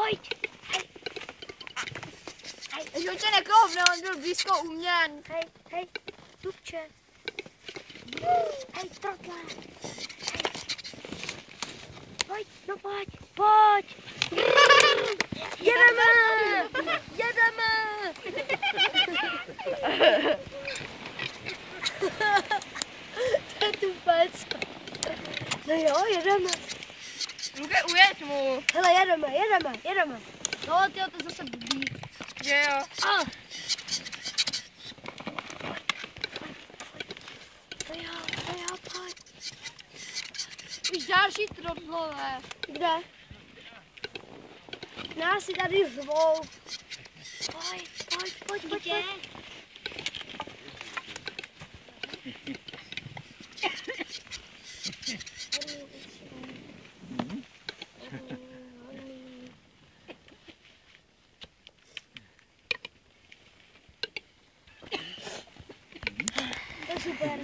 pojď. Že tě nekouvne, on byl blízko u mě. Hej, tupče. Hej, trotle. Pojď, no pojď. Jedeme. To je tupec. No jo, jedeme. Luke, ujeď mu. Hele, jedeme. No, tyjo, to zase blbý. Že jo. To jo, pojď. Už další trotlové. Kde? Nás si tady zvou. Pojď. To je super.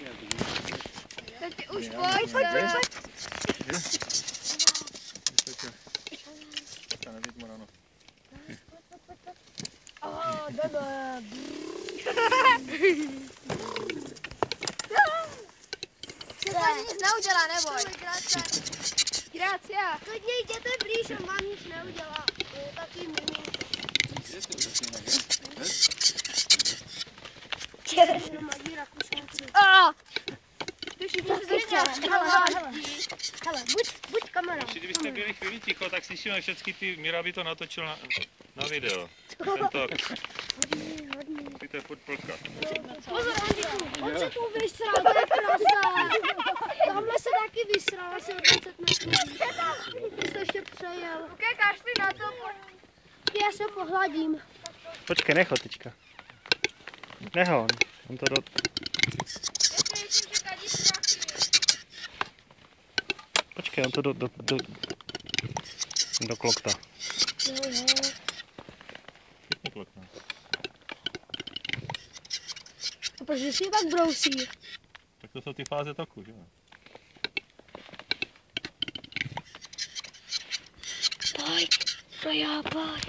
Tak ty už pojď. Jdeme. To nic neudělá, neboj. Gracia. Klidně jděte blíž, on vám nic neudělá. To je taky miminko. Černo mají Rakušanci. Ty všichni se zřejmě Hele, buď kamarád. Kdybyste byli chvíli ticho, tak slyšíme všechny ty, Mira by to natočil na video. Tento, to je furt plka. Pozor, on se tu vysral, to je prasa. Tamhle se taky vysral, asi o 20 metrů. Ty jsi to ještě přejel. Luke, kašli na to. Já se pohladím. Počkej, necho teďka. Neho, on to do... Počkej, on to do klokta. Jo. A proč si pak brousí? Tak to jsou ty fáze toku, že jo? Pojď, to já pojď.